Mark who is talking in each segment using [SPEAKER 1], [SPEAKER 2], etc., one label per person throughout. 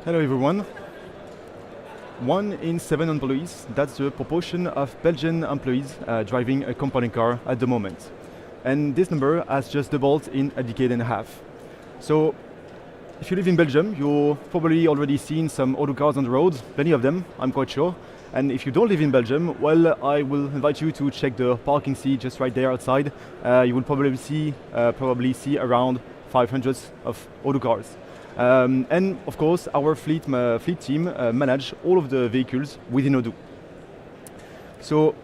[SPEAKER 1] Hello everyone. 1 in 7 employees, that's the proportion of Belgian employees driving a company car at the moment. And this number has just doubled in a decade and a half. So if you live in Belgium, you've probably already seen some Odoo cars on the road, plenty of them, I'm quite sure. And if you don't live in Belgium, well, I will invite you to check the parking seat just right there outside. You will probably see around 500 of Odoo cars. And of course, our fleet team manage all of the vehicles within Odoo. So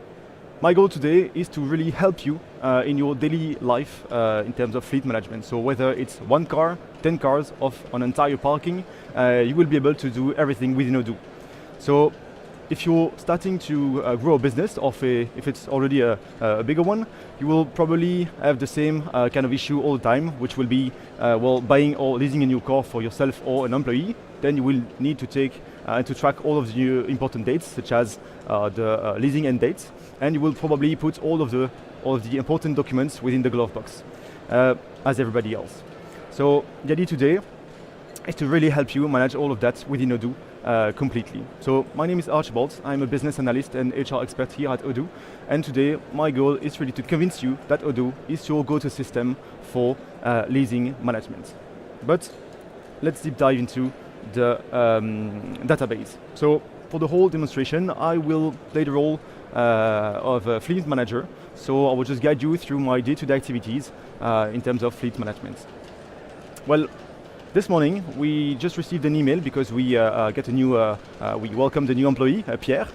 [SPEAKER 1] my goal today is to really help you in your daily life in terms of fleet management. So whether it's 1 car, 10 cars, or an entire parking, you will be able to do everything within Odoo. So if you're starting to grow a business, or if it's already a bigger one, you will probably have the same kind of issue all the time, which will be buying or leasing a new car for yourself or an employee. Then you will need to take to track all of the important dates, such as the leasing end dates, and you will probably put all of the important documents within the glove box, as everybody else. So the idea today is to really help you manage all of that within Odoo completely. So my name is Archibald, I'm a business analyst and HR expert here at Odoo, and today my goal is really to convince you that Odoo is your go-to system for leasing management. But let's deep dive into the database. So for the whole demonstration, I will play the role of a fleet manager, so I will just guide you through my day-to-day activities in terms of fleet management. Well, this morning, we just received an email because we we welcomed a new employee, Pierre,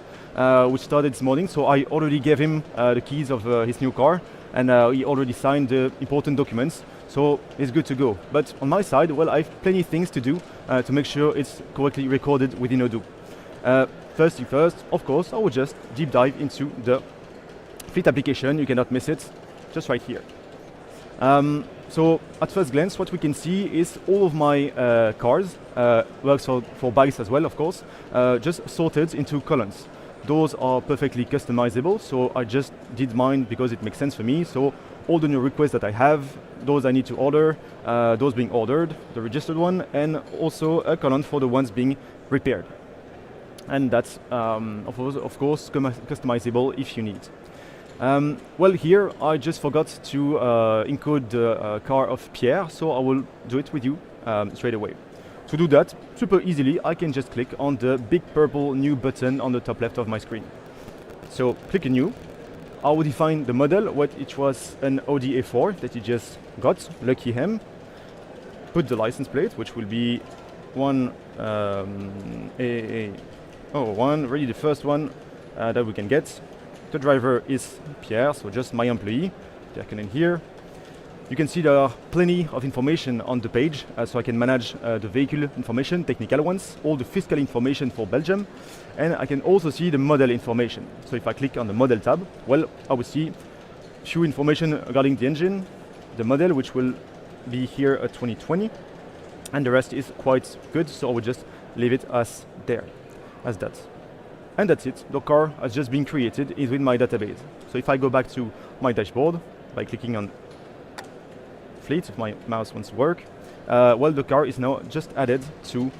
[SPEAKER 1] which started this morning. So I already gave him the keys of his new car, and he already signed the important documents. So it's good to go. But on my side, well, I have plenty of things to do to make sure it's correctly recorded within Odoo. First thing first, of course, I will just deep dive into the fleet application. You cannot miss it, just right here. So at first glance, what we can see is all of my cars, works for bikes as well, of course, just sorted into columns. Those are perfectly customizable, so I just did mine because it makes sense for me. So all the new requests that I have, those I need to order, those being ordered, the registered one, and also a column for the ones being repaired. And that's, of course, customizable if you need. Well, here I just forgot to encode the car of Pierre, so I will do it with you straight away. To do that, super easily, I can just click on the big purple new button on the top left of my screen. So click a new. I will define the model, which was an Audi A4 that he just got, lucky him. Put the license plate, which will be one really the first one that we can get. The driver is Pierre, so just my employee. Taken in here. You can see there are plenty of information on the page, so I can manage the vehicle information, technical ones, all the fiscal information for Belgium, and I can also see the model information. So if I click on the model tab, well, I will see few information regarding the engine, the model, which will be here at 2020, and the rest is quite good, so I will just leave it as there, as that. And that's it, the car has just been created within my database. So if I go back to my dashboard by clicking on fleet, if my mouse wants to work, well, the car is now just added to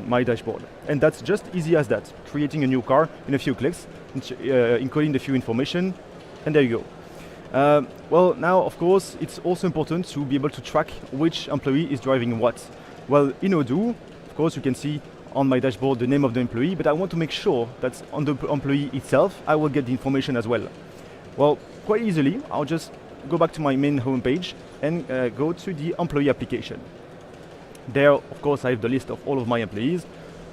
[SPEAKER 1] my dashboard. And that's just easy as that, creating a new car in a few clicks, encoding the few information, and there you go. Well, now, of course, it's also important to be able to track which employee is driving what. Well, in Odoo, of course, you can see on my dashboard the name of the employee, but I want to make sure that on the employee itself, I will get the information as well. Well, quite easily, I'll just go back to my main homepage and go to the employee application. There, of course, I have the list of all of my employees.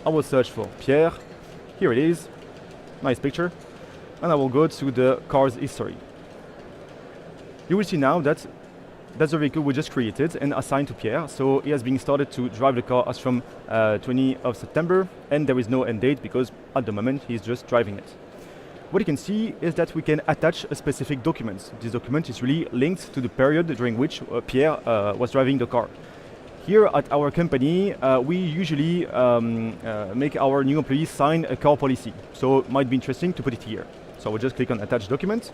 [SPEAKER 1] I will search for Pierre. Here it is, nice picture. And I will go to the car's history. You will see now that that's the vehicle we just created and assigned to Pierre. So he has been started to drive the car as from 20 of September, and there is no end date because at the moment he's just driving it. What you can see is that we can attach a specific document. This document is really linked to the period during which Pierre was driving the car. Here at our company, we usually make our new employees sign a car policy. So it might be interesting to put it here. So I will just click on attach document,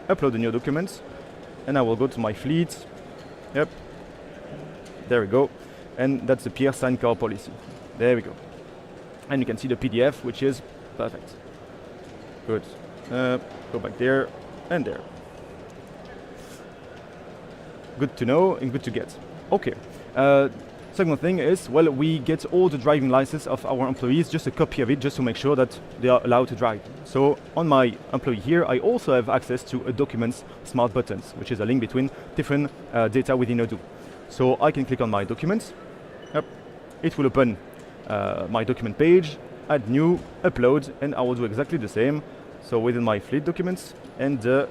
[SPEAKER 1] upload the new document, and I will go to my fleet. Yep, there we go. And that's the Pierre signed car policy. There we go. And you can see the PDF, which is perfect. Good. Go back there and there. Good to know and good to get. Okay. Second thing is, well, we get all the driving license of our employees, just a copy of it, just to make sure that they are allowed to drive. So on my employee here, I also have access to a documents smart buttons, which is a link between different data within Odoo. So I can click on my documents. Yep. It will open my document page, add new, upload, and I will do exactly the same. So within my fleet documents and the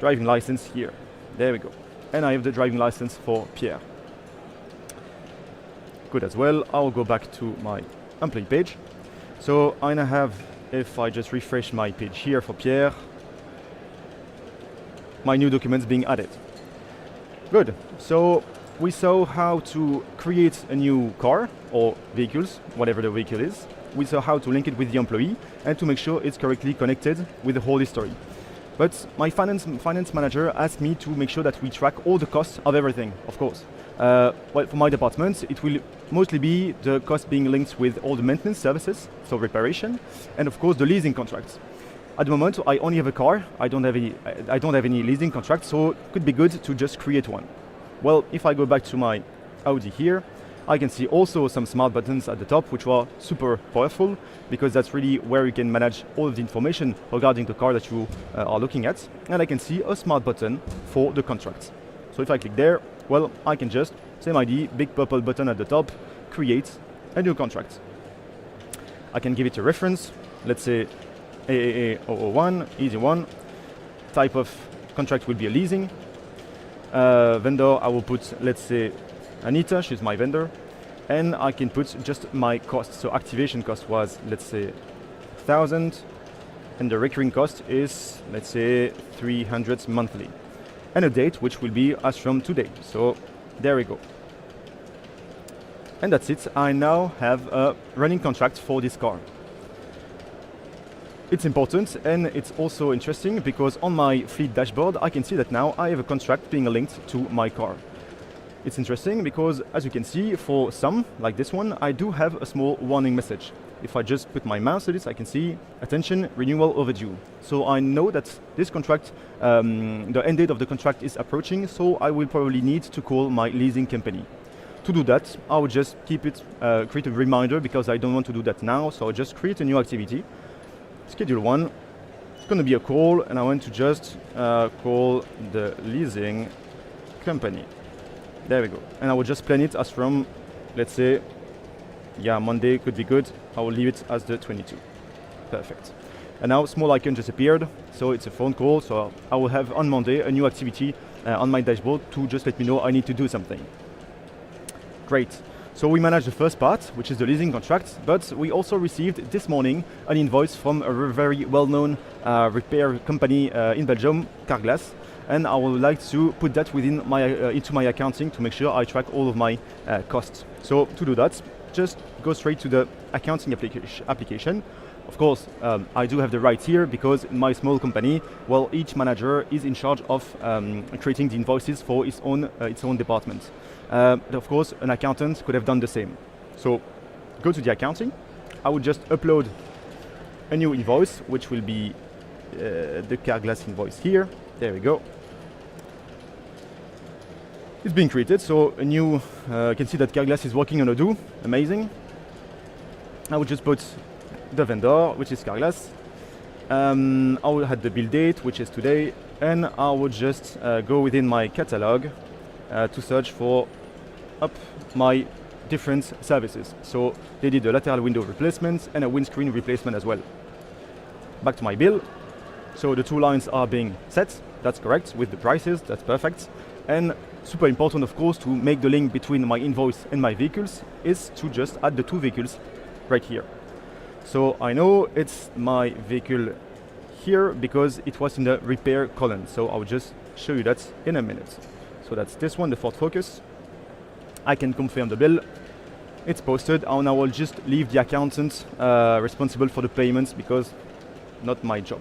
[SPEAKER 1] driving license here. There we go. And I have the driving license for Pierre. Good as well. I'll go back to my employee page. So I now have, if I just refresh my page here for Pierre, my new documents being added. Good. So we saw how to create a new car or vehicles, whatever the vehicle is. We saw how to link it with the employee and to make sure it's correctly connected with the whole history. But my finance manager asked me to make sure that we track all the costs of everything, of course. Well, for my department, it will mostly be the cost being linked with all the maintenance services, so reparation, and of course the leasing contracts. At the moment, I only have a car. I don't have any leasing contracts, so it could be good to just create one. Well, if I go back to my Audi here, I can see also some smart buttons at the top, which are super powerful, because that's really where you can manage all of the information regarding the car that you are looking at. And I can see a smart button for the contracts. So if I click there, well, I can just, same ID, big purple button at the top, create a new contract. I can give it a reference, let's say AAA001, easy one. Type of contract will be a leasing. Vendor, I will put, let's say, Anita, she's my vendor, and I can put just my cost. So activation cost was, let's say, 1,000, and the recurring cost is, let's say, 300 monthly. And a date, which will be as from today. So there we go. And that's it. I now have a running contract for this car. It's important and it's also interesting because on my fleet dashboard, I can see that now I have a contract being linked to my car. It's interesting because, as you can see, for some, like this one, I do have a small warning message. If I just put my mouse to this, I can see, attention, renewal overdue. So I know that this contract, the end date of the contract is approaching, so I will probably need to call my leasing company. To do that, I will just keep it, create a reminder because I don't want to do that now, so I'll just create a new activity. Schedule one. It's going to be a call, and I want to just call the leasing company. There we go. And I will just plan it as from, let's say, yeah, Monday could be good. I will leave it as the 22. Perfect. And now small icon just appeared. So it's a phone call. So I will have on Monday a new activity on my dashboard to just let me know I need to do something. Great. So we managed the first part, which is the leasing contract, but we also received this morning an invoice from a very well-known repair company in Belgium, Carglass. And I would like to put that within my into my accounting to make sure I track all of my costs. So to do that, just go straight to the accounting application. Of course, I do have the right here because in my small company, well, each manager is in charge of creating the invoices for its own department. Of course, an accountant could have done the same. So go to the accounting. I would just upload a new invoice, which will be the Carglass invoice here. There we go. It's being created, so a new, you can see that Carglass is working on Odoo, amazing. I would just put the vendor, which is Carglass. I will have the bill date, which is today, and I would just go within my catalog to search for my different services. So they did a lateral window replacement and a windscreen replacement as well. Back to my bill. So the two lines are being set, that's correct, with the prices, that's perfect. And super important, of course, to make the link between my invoice and my vehicles is to just add the two vehicles right here. So I know it's my vehicle here because it was in the repair column. So I'll just show you that in a minute. So that's this one, the Ford Focus. I can confirm the bill. It's posted, and I will just leave the accountant responsible for the payments because not my job.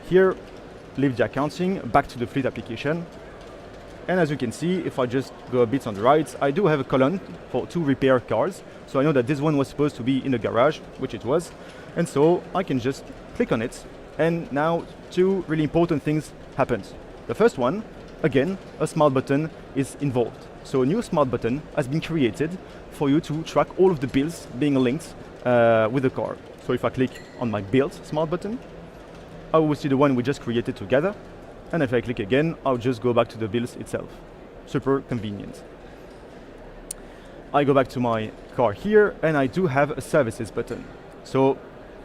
[SPEAKER 1] Here, leave the accounting, back to the fleet application. And as you can see, if I just go a bit on the right, I do have a column for 2 repair cars. So I know that this one was supposed to be in the garage, which it was. And so I can just click on it. And now 2 really important things happened. The first one, again, a smart button is involved. So a new smart button has been created for you to track all of the bills being linked with the car. So if I click on my build smart button, I will see the one we just created together. And if I click again, I'll just go back to the bills itself. Super convenient. I go back to my car here, and I do have a services button. So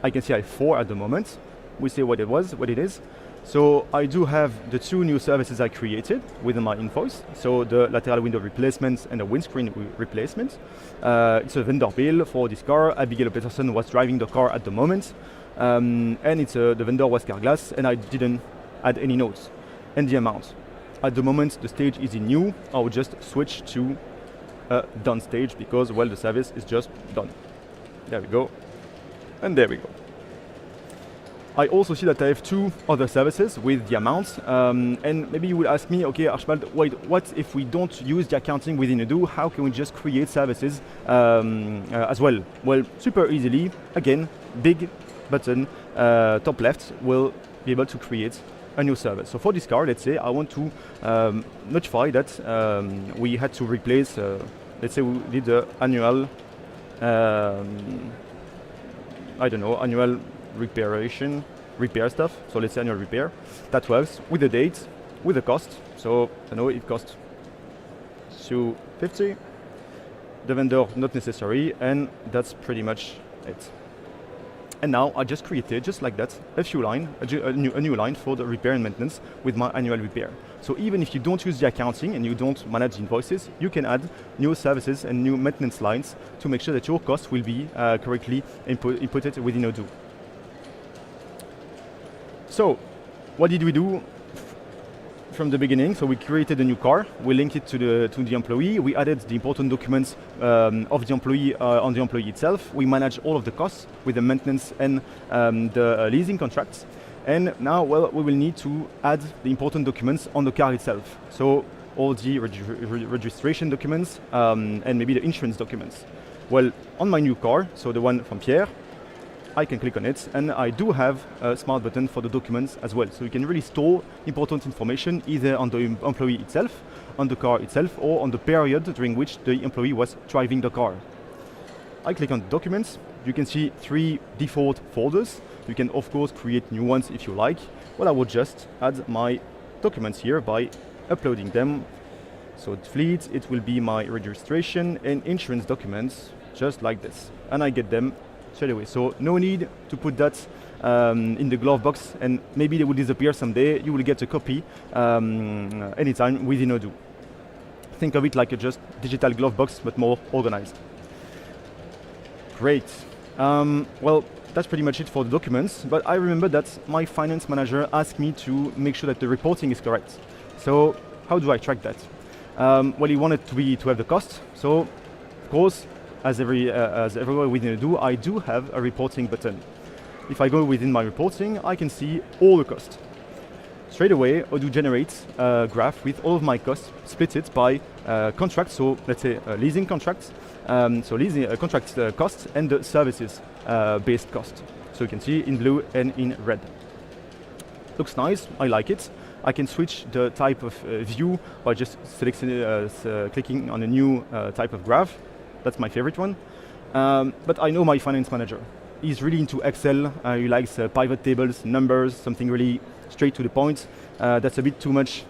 [SPEAKER 1] I can see I have 4 at the moment. We see what it is. So I do have the 2 new services I created within my invoice. So the lateral window replacement and the windscreen replacement. It's a vendor bill for this car. Abigail Peterson was driving the car at the moment. And the vendor was Carglass, and I didn't add any notes. And the amount. At the moment, the stage is in new. I will just switch to a done stage because, well, the service is just done. There we go. And there we go. I also see that I have 2 other services with the amounts. And maybe you will ask me, okay, Archibald, wait, what if we don't use the accounting within Odoo? How can we just create services as well? Well, super easily. Again, big button, top left, will be able to create a new service. So for this car, let's say I want to notify that we had to replace, let's say we did the annual, annual repair stuff. So let's say annual repair. That works with the date, with the cost. So I know it costs $250. The vendor not necessary, and that's pretty much it. And now I just created, just like that, a new line for the repair and maintenance with my annual repair. So even if you don't use the accounting and you don't manage invoices, you can add new services and new maintenance lines to make sure that your cost will be correctly inputted within Odoo. So what did we do from the beginning? So we created a new car, we linked it to the employee, we added the important documents of the employee on the employee itself, we manage all of the costs with the maintenance and the leasing contracts, and now, well, we will need to add the important documents on the car itself. So all the registration documents and maybe the insurance documents. Well, on my new car, so the one from Pierre, I can click on it, and I do have a smart button for the documents as well. So you can really store important information either on the employee itself, on the car itself, or on the period during which the employee was driving the car. I click on the documents. You can see 3 default folders. You can, of course, create new ones if you like. Well, I will just add my documents here by uploading them. So fleet, it will be my registration and insurance documents, just like this. And I get them straight away. So no need to put that in the glove box, and maybe they will disappear someday. You will get a copy anytime within Odoo. Think of it like a just digital glove box, but more organized. Great. Well, that's pretty much it for the documents, but I remember that my finance manager asked me to make sure that the reporting is correct. So how do I track that? Well, he wanted to have the cost. So, of course, as everywhere within Odoo, I do have a reporting button. If I go within my reporting, I can see all the costs. Straight away, Odoo generates a graph with all of my costs, split it by contracts. So let's say leasing contracts. So leasing contract costs and the services based cost. So you can see in blue and in red. Looks nice. I like it. I can switch the type of view by just clicking on a new type of graph. That's my favorite one. But I know my finance manager. He's really into Excel. He likes pivot tables, numbers, something really straight to the point. That's a bit too much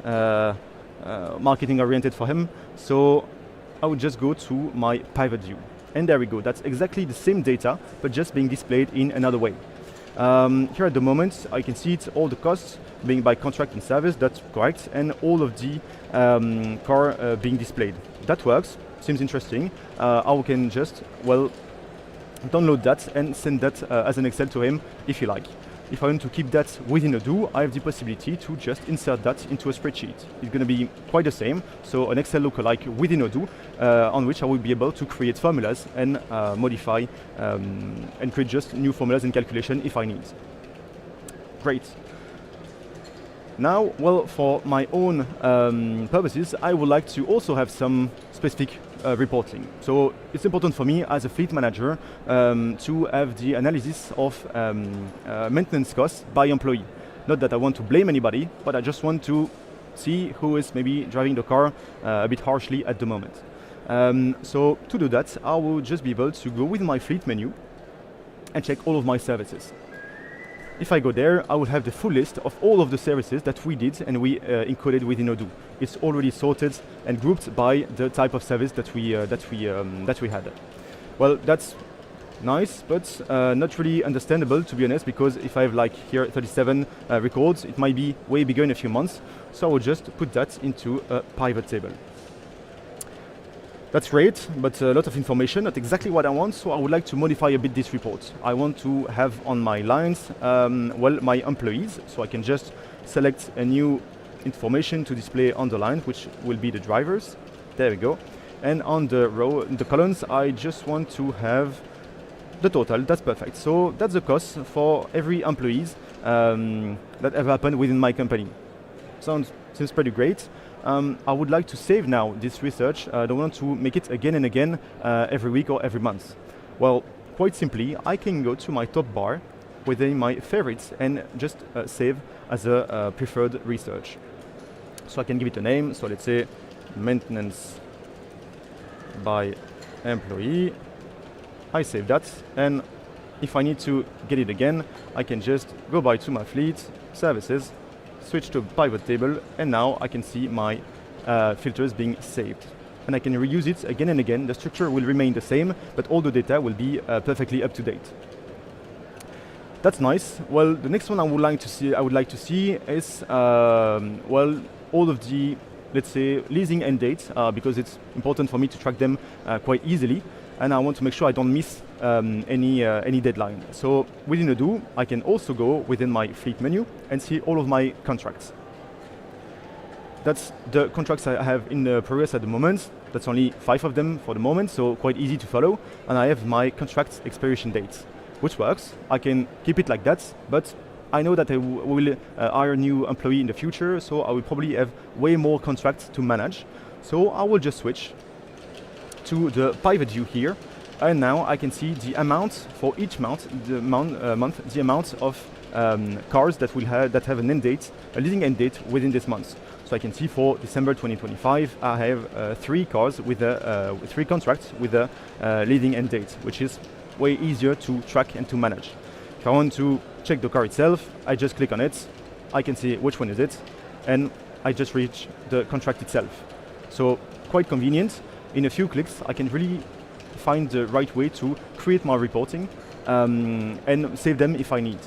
[SPEAKER 1] marketing oriented for him. So I would just go to my pivot view. And there we go. That's exactly the same data, but just being displayed in another way. Here at the moment, I can see all the costs being by contract and service, that's correct, and all of the car being displayed. That works, seems interesting. I can just, well, download that and send that as an Excel to him if you like. If I want to keep that within Odoo, I have the possibility to just insert that into a spreadsheet. It's going to be quite the same, so an Excel lookalike within Odoo, on which I will be able to create formulas and modify and create just new formulas and calculation if I need. Great. Now, well, for my own purposes, I would like to also have some specific reporting. So it's important for me as a fleet manager to have the analysis of maintenance costs by employee. Not that I want to blame anybody, but I just want to see who is maybe driving the car a bit harshly at the moment. So to do that, I will just be able to go with my fleet menu and check all of my services. If I go there, I will have the full list of all of the services that we did and we encoded within Odoo. It's already sorted and grouped by the type of service that we had. Well, that's nice, but not really understandable, to be honest, because if I have like here 37 records, it might be way bigger in a few months. So I will just put that into a pivot table. That's great, but a lot of information, not exactly what I want, so I would like to modify a bit this report. I want to have on my lines, well, my employees, so I can just select a new information to display on the line, which will be the drivers. There we go. And on the row, the columns, I just want to have the total. That's perfect. So that's the cost for every employees that ever happened within my company. Seems pretty great. I would like to save now this research. I don't want to make it again and again every week or every month. Well, quite simply, I can go to my top bar within my favorites and just save as a preferred research. So I can give it a name. So let's say maintenance by employee. I save that, and if I need to get it again, I can just go by to my fleet, services, switch to pivot table, and now I can see my filters being saved. And I can reuse it again and again. The structure will remain the same, but all the data will be perfectly up to date. That's nice. Well, the next one I would like to see is well, all of the, let's say, leasing end dates, because it's important for me to track them quite easily, and I want to make sure I don't miss any deadline. So within Odoo, I can also go within my fleet menu and see all of my contracts. That's the contracts I have in progress at the moment. That's only 5 of them for the moment, so quite easy to follow. And I have my contract expiration dates, which works. I can keep it like that, but I know that I will hire a new employee in the future, so I will probably have way more contracts to manage. So I will just switch to the pivot view here, and now I can see the amount for each month, the amount of cars that have an end date, a leasing end date within this month. So I can see for December 2025, I have 3 cars with 3 contracts with a leasing end date, which is way easier to track and to manage. If I want to check the car itself, I just click on it, I can see which one is it, and I just reach the contract itself. So quite convenient. In a few clicks, I can really find the right way to create my reporting and save them if I need.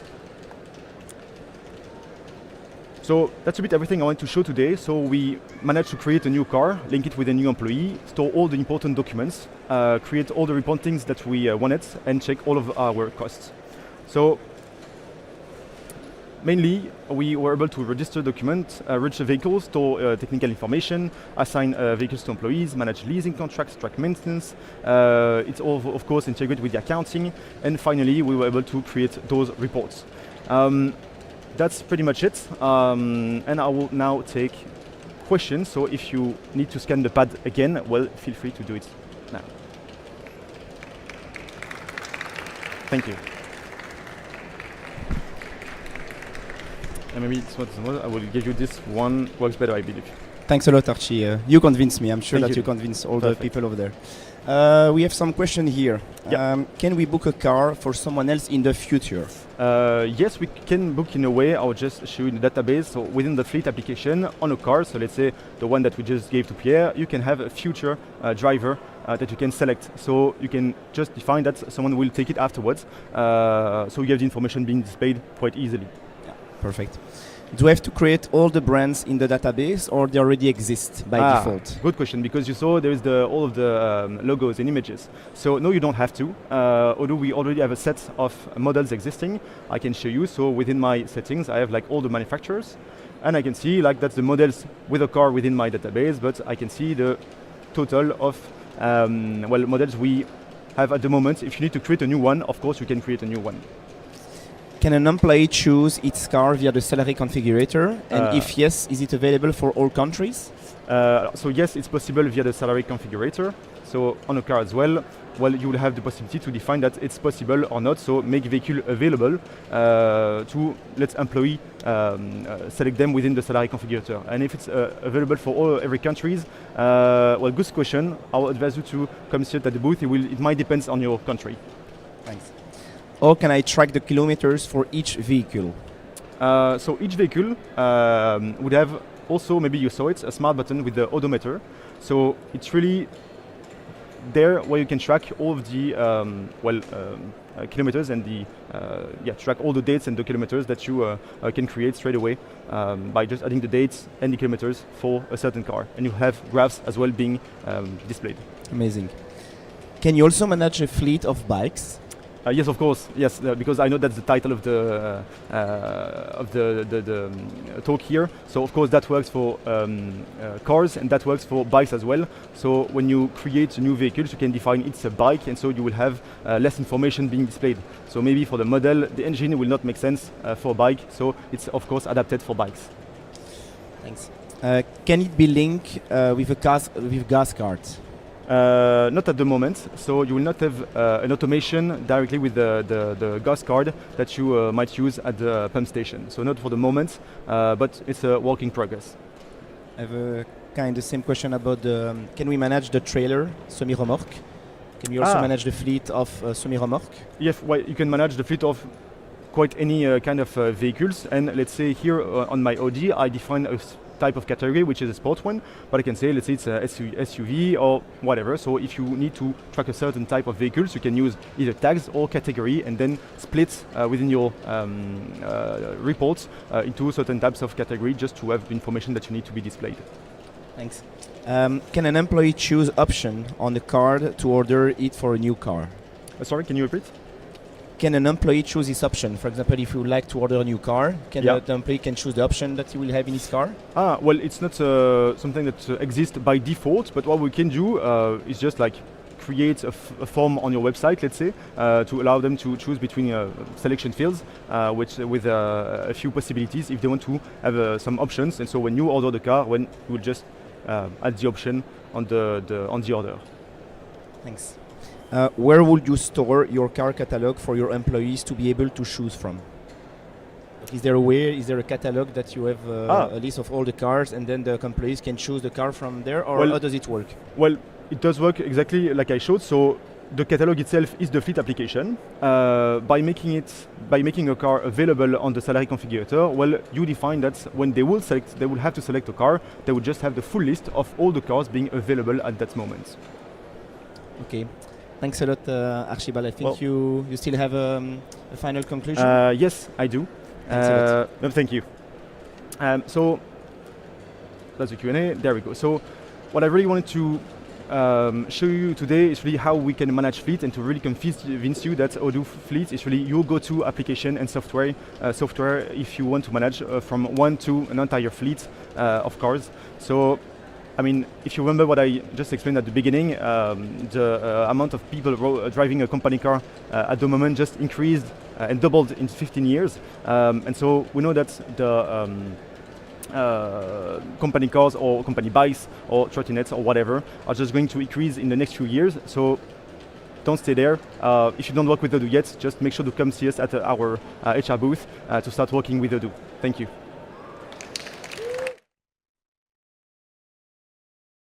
[SPEAKER 1] So that's a bit everything I want to show today. So we managed to create a new car, link it with a new employee, store all the important documents, create all the reportings that we wanted, and check all of our costs. So mainly, we were able to register documents, register vehicles, store technical information, assign vehicles to employees, manage leasing contracts, track maintenance. It's all, of course, integrated with the accounting. And finally, we were able to create those reports. That's pretty much it. And I will now take questions. So if you need to scan the pad again, well, feel free to do it now. Thank you. And maybe it's what I will give you this one, works better, I believe.
[SPEAKER 2] Thanks a lot, Archie. You convinced me. I'm sure
[SPEAKER 1] Thank
[SPEAKER 2] that
[SPEAKER 1] you.
[SPEAKER 2] you convinced all
[SPEAKER 1] Perfect.
[SPEAKER 2] the people over there. We have some question here.
[SPEAKER 1] Yep.
[SPEAKER 2] Can we book a car for someone else in the future?
[SPEAKER 1] Yes, we can book in a way. I'll just show you the database. So within the fleet application on a car, so let's say the one that we just gave to Pierre, you can have a future driver that you can select. So you can just define that someone will take it afterwards. So you have the information being displayed quite easily.
[SPEAKER 2] Perfect. Do I have to create all the brands in the database, or they already exist by default?
[SPEAKER 1] Good question, because you saw there is all of the logos and images. So no, you don't have to. Although we already have a set of models existing, I can show you. So within my settings, I have like all the manufacturers, and I can see like that's the models with a car within my database. But I can see the total of models we have at the moment. If you need to create a new one, of course you can create a new one.
[SPEAKER 2] Can an employee choose its car via the salary configurator? And if yes, is it available for all countries?
[SPEAKER 1] So yes, it's possible via the salary configurator. So on a car as well, you will have the possibility to define that it's possible or not. So make vehicle available to let employee select them within the salary configurator. And if it's available for every countries, good question. I would advise you to come sit at the booth. It might depend on your country.
[SPEAKER 2] Thanks. Or can I track the kilometers for each vehicle?
[SPEAKER 1] So each vehicle would have also, maybe you saw it, a smart button with the odometer. So it's really there where you can track all of the kilometers and track all the dates and the kilometers that you can create straight away by just adding the dates and the kilometers for a certain car. And you have graphs as well being displayed.
[SPEAKER 2] Amazing. Can you also manage a fleet of bikes?
[SPEAKER 1] Yes, of course. Yes, because I know that's the title of the talk here. So of course that works for cars and that works for bikes as well. So when you create new vehicles, you can define it's a bike, and so you will have less information being displayed. So maybe for the model, the engine will not make sense for a bike. So it's of course adapted for bikes.
[SPEAKER 2] Thanks. Can it be linked with gas cards?
[SPEAKER 1] Not at the moment, so you will not have an automation directly with the gas card that you might use at the pump station. So not for the moment, but it's a work in progress.
[SPEAKER 2] I have a kind of same question about can we manage the trailer, semi-remorque? Can you also manage the fleet of semi-remorque?
[SPEAKER 1] Yes, well, you can manage the fleet of quite any kind of vehicles, and let's say here on my OD I define a type of category, which is a sport one, but I can say, let's say it's a SUV or whatever. So if you need to track a certain type of vehicles, you can use either tags or category and then split within your reports into certain types of category just to have the information that you need to be displayed.
[SPEAKER 2] Thanks. Can an employee choose option on the card to order it for a new car?
[SPEAKER 1] Sorry, can you repeat?
[SPEAKER 2] Can an employee choose this option? For example, if you would like to order a new car, the employee can choose the option that he will have in his car?
[SPEAKER 1] Well, it's not something that exists by default, but what we can do is just like create a form on your website, let's say, to allow them to choose between selection fields, with a few possibilities if they want to have some options. And so when you order the car, you will just add the option on the order.
[SPEAKER 2] Thanks. Where would you store your car catalog for your employees to be able to choose from? Is there a catalog that you have a list of all the cars and then the employees can choose the car from there, or how does it work?
[SPEAKER 1] Well, it does work exactly like I showed. So the catalog itself is the fleet application. By making a car available on the salary configurator, well, you define that when they will have to select a car, they will just have the full list of all the cars being available at that moment.
[SPEAKER 2] Okay. Thanks a lot, Archibald. I think you still have a final conclusion?
[SPEAKER 1] Yes, I do. Thank you. So that's the Q&A. There we go. So what I really wanted to show you today is really how we can manage fleet, and to really convince you that Odoo Fleet is really your go-to application and software if you want to manage from one to an entire fleet of cars. So I mean, if you remember what I just explained at the beginning, the amount of people driving a company car at the moment just increased and doubled in 15 years. And so we know that the company cars or company bikes or trottinettes or whatever are just going to increase in the next few years. So don't stay there. If you don't work with Odoo yet, just make sure to come see us at our HR booth to start working with Odoo. Thank you.